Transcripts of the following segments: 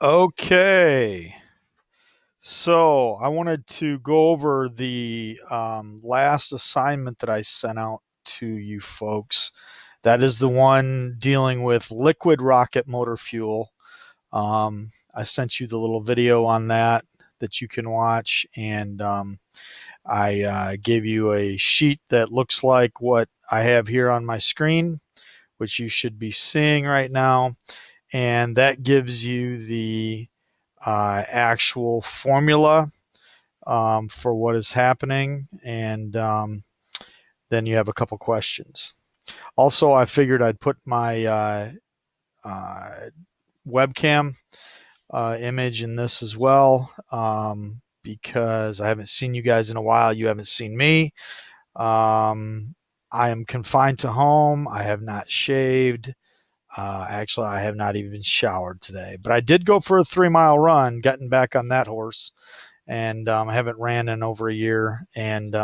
Okay, so I wanted to go over the last assignment that I sent out to you folks. That is the one dealing with liquid rocket motor fuel. I sent you the little video on that you can watch, and I gave you a sheet that looks like what I have here on my screen, which you should be seeing right now, and that gives you the actual formula for what is happening, and then you have a couple questions. Also, I figured I'd put my uh, webcam image in this as well, because I haven't seen you guys in a while. You haven't seen me. I am confined to home. I have not shaved. Actually, I have not even showered today, but I did go for a 3 mile run, getting back on that horse, and I haven't ran in over a year, and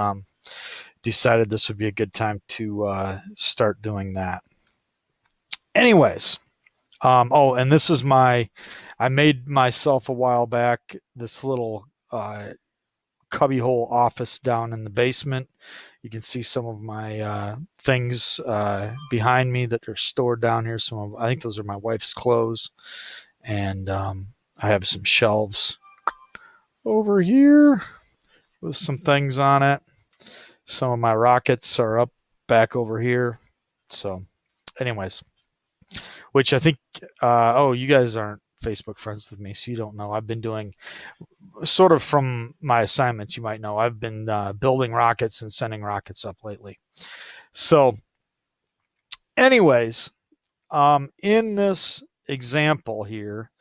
decided this would be a good time to start doing that. Anyways, oh, and this is I made myself a while back this little cubbyhole office down in the basement. You can see some of my things behind me that are stored down here. I think those are my wife's clothes, and I have some shelves over here with some things on it. Some of my rockets are up back over here. So, anyways, which I think, oh, you guys aren't Facebook friends with me, so you don't know. I've been doing sort of from my assignments, you might know, I've been building rockets and sending rockets up lately. So, anyways, in this example here,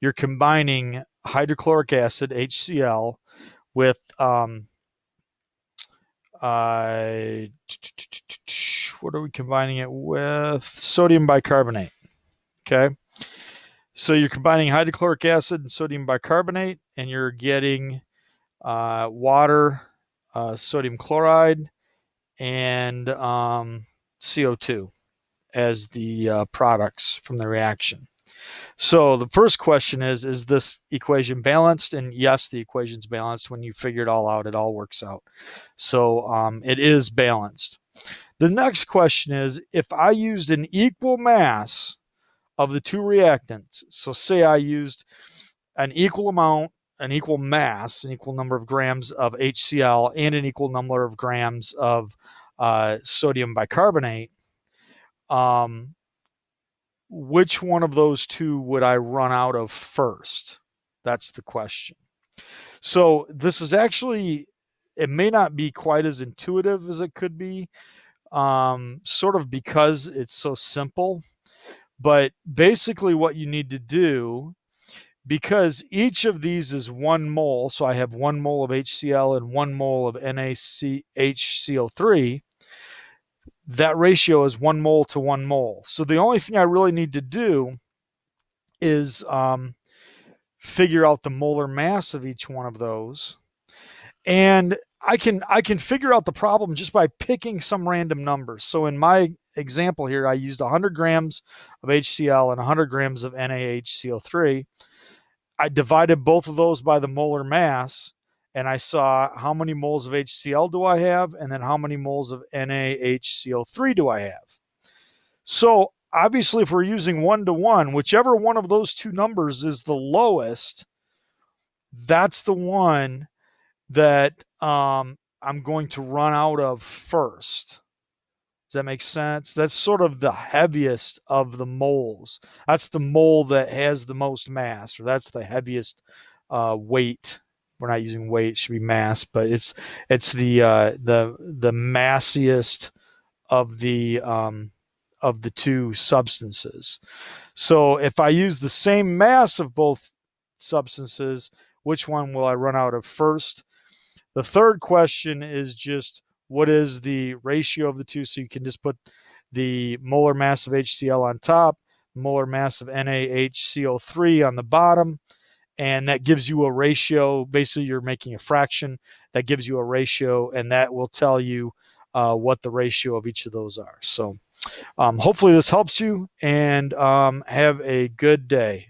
you're combining hydrochloric acid, HCl, with what are we combining it with? Sodium bicarbonate. Okay. So you're combining hydrochloric acid and sodium bicarbonate, and you're getting water, sodium chloride, and CO2 as the products from the reaction. So the first question is this equation balanced? And yes, the equation's balanced. When you figure it all out, it all works out. So it is balanced. The next question is, if I used an equal mass of the two reactants, so say I used an equal amount, an equal mass, an equal number of grams of HCl and an equal number of grams of sodium bicarbonate, which one of those two would I run out of first? That's the question. So this is actually, it may not be quite as intuitive as it could be, sort of because it's so simple. But basically what you need to do, because each of these is 1 mole, so I have 1 mole of HCl and 1 mole of NaHCO3, that ratio is 1 mole to 1 mole. So the only thing I really need to do is figure out the molar mass of each one of those. And I can figure out the problem just by picking some random numbers. So in my example here, I used 100 grams of HCl and 100 grams of NaHCO3. I divided both of those by the molar mass, and I saw how many moles of HCl do I have, and then how many moles of NaHCO3 do I have. So obviously, if we're using 1-to-1, whichever one of those two numbers is the lowest, that's the one that I'm going to run out of first. Does that make sense? That's sort of the heaviest of the moles. That's the mole that has the most mass, or that's the heaviest weight. We're not using weight; it should be mass, but it's the massiest of the two substances. So if I use the same mass of both substances, which one will I run out of first? The third question is just what is the ratio of the two? So you can just put the molar mass of HCl on top, molar mass of NaHCO3 on the bottom, and that gives you a ratio. Basically, you're making a fraction that gives you a ratio, and that will tell you what the ratio of each of those are. So hopefully this helps you, and have a good day.